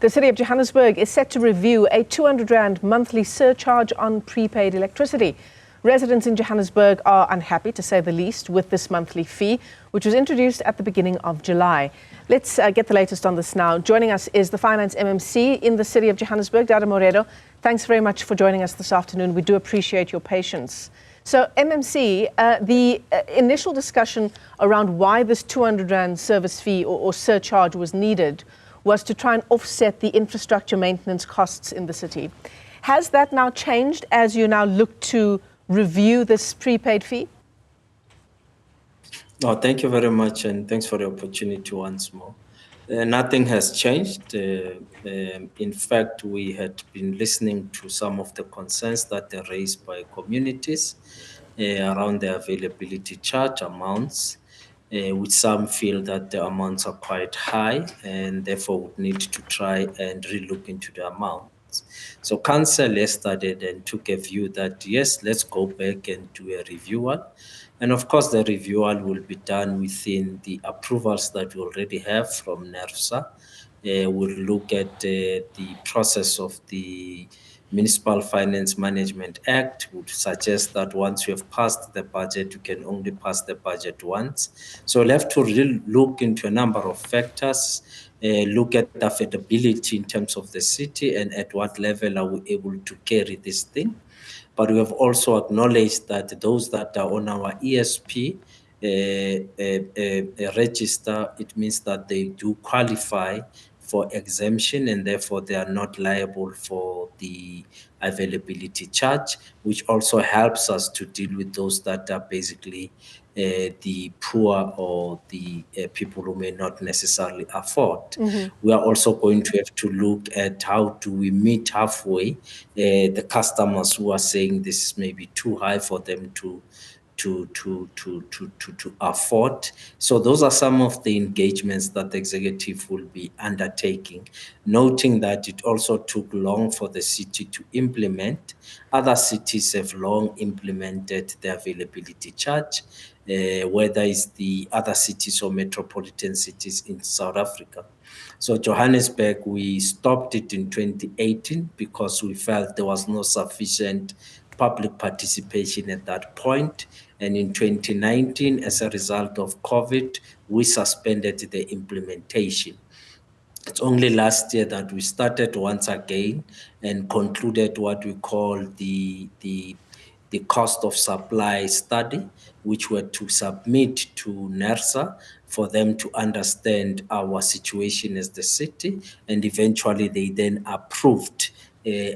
The City of Johannesburg is set to review a 200 Rand monthly surcharge on prepaid electricity. Residents in Johannesburg are unhappy, to say the least, with this monthly fee, which was introduced at the beginning of July. Let's get the latest on this now. Joining us is the Finance MMC in the City of Johannesburg, Dada Morero. Thanks very much for joining us this afternoon. We do appreciate your patience. So, MMC, the initial discussion around why this 200 Rand service fee or surcharge was needed was to try and offset the infrastructure maintenance costs in the city. Has that now changed as you now look to review this prepaid fee? No, thank you very much, and thanks for the opportunity once more. Nothing has changed. In fact, we had been listening to some of the concerns that are raised by communities around the availability charge amounts, which some feel that the amounts are quite high and therefore would need to try and relook into the amounts. So council yesterday then took a view that, yes, let's go back and do a review. And of course, the review will be done within the approvals that we already have from NERSA. We'll look at the process of the Municipal Finance Management Act, would suggest that once you have passed the budget, you can only pass the budget once. So we'll have to really look into a number of factors, look at the affordability in terms of the city and at what level are we able to carry this thing. But we have also acknowledged that those that are on our ESP register, it means that they do qualify for exemption and therefore they are not liable for the availability charge, which also helps us to deal with those that are basically the poor or the people who may not necessarily afford. We are also going to have to look at how do we meet halfway the customers who are saying this may be too high for them to afford. So those are some of the engagements that the executive will be undertaking, noting that it also took long for the city to implement. Other cities have long implemented the availability charge, whether it's the other cities or metropolitan cities in South Africa. So Johannesburg, we stopped it in 2018 because we felt there was no sufficient public participation at that point. And in 2019, as a result of COVID, we suspended the implementation. It's only last year that we started once again and concluded what we call the cost of supply study, which were to submit to NERSA for them to understand our situation as the city. And eventually they then approved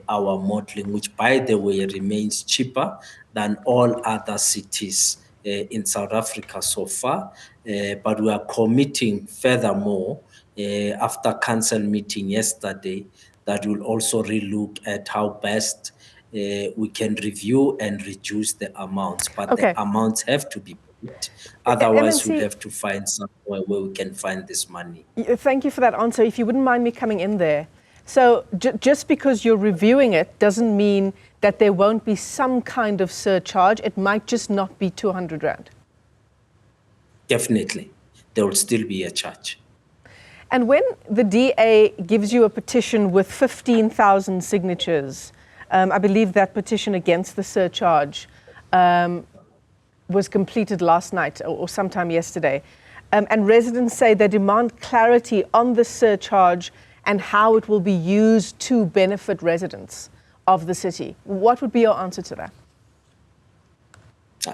our modeling, which, by the way, remains cheaper than all other cities in South Africa so far. But we are committing furthermore, after council meeting yesterday, that we'll also relook at how best we can review and reduce the amounts. But the amounts have to be paid. Otherwise, we'll have to find somewhere where we can find this money. Thank you for that answer. If you wouldn't mind me coming in there. So just because you're reviewing it doesn't mean that there won't be some kind of surcharge. It might just not be 200 Rand. Definitely. There will still be a charge. And when the DA gives you a petition with 15,000 signatures, I believe that petition against the surcharge was completed last night or sometime yesterday. And residents say they demand clarity on the surcharge and how it will be used to benefit residents of the city. What would be your answer to that?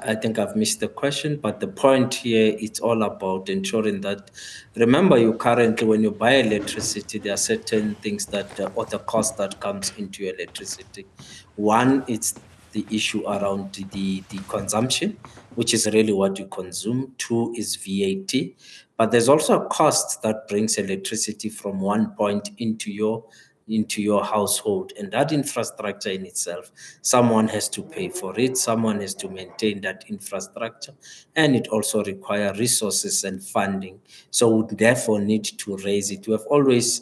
I think I've missed the question, but the point here, it's all about ensuring that, remember, you currently, when you buy electricity, there are certain things that, or the cost that comes into your electricity. One, it's the issue around the consumption, which is really what you consume. Two is VAT. But there's also a cost that brings electricity from one point into your household, and that infrastructure in itself, someone has to pay for it, someone has to maintain that infrastructure, and it also requires resources and funding. So we therefore need to raise it. We have always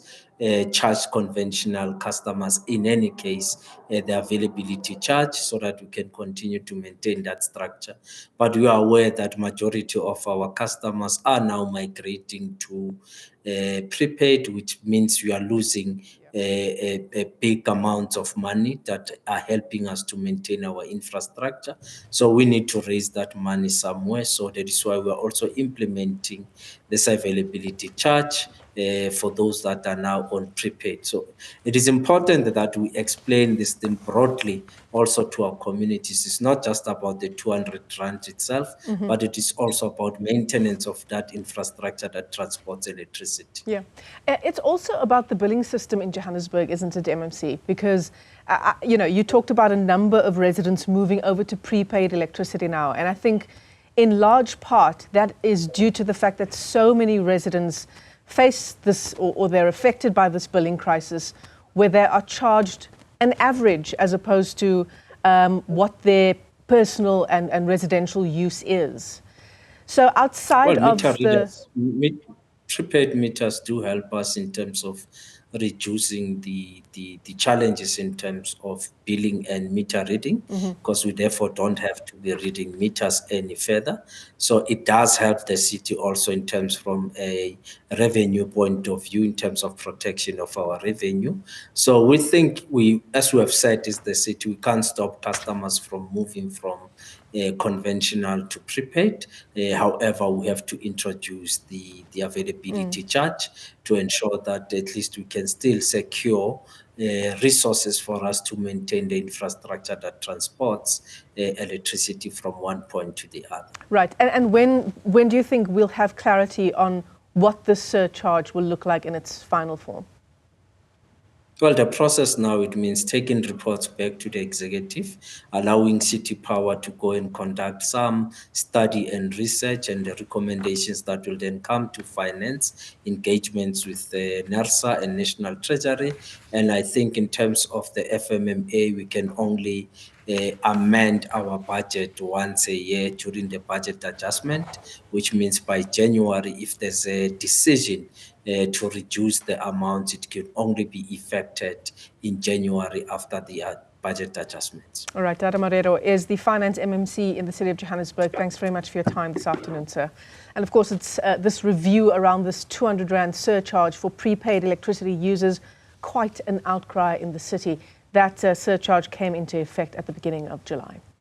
charge conventional customers, in any case, the availability charge, so that we can continue to maintain that structure. But we are aware that majority of our customers are now migrating to prepaid, which means we are losing a big amount of money that are helping us to maintain our infrastructure. So we need to raise that money somewhere. So that is why we are also implementing this availability charge for those that are now on prepaid. So it is important that we explain this thing broadly also to our communities. It's not just about the 200 rand itself, but it is also about maintenance of that infrastructure that transports electricity. Yeah. It's also about the billing system in Johannesburg, isn't it, MMC? Because, you talked about a number of residents moving over to prepaid electricity now. And I think in large part that is due to the fact that so many residents face this or they're affected by this billing crisis where they are charged an average as opposed to what their personal and residential use is. So outside of the... Prepaid meters do help us in terms of reducing the challenges in terms of billing and meter reading, because we therefore don't have to be reading meters any further. So it does help the city also in terms from a revenue point of view, in terms of protection of our revenue. So we think as we have said, is the city, we can't stop customers from moving from conventional to prepaid. However, we have to introduce the availability charge to ensure that at least we can still secure resources for us to maintain the infrastructure that transports electricity from one point to the other. Right. And when do you think we'll have clarity on what the surcharge will look like in its final form? Well, the process now, it means taking reports back to the executive, allowing City Power to go and conduct some study and research, and the recommendations that will then come to finance, engagements with the NERSA and National Treasury. And I think in terms of the FMMA, we can only amend our budget once a year during the budget adjustment, which means by January, if there's a decision to reduce the amount, it can only be effected in January after the budget adjustments. All right, Dada Morero is the Finance MMC in the City of Johannesburg. Thanks very much for your time this afternoon, sir. And of course, it's this review around this 200 rand surcharge for prepaid electricity users, quite an outcry in the city. That surcharge came into effect at the beginning of July.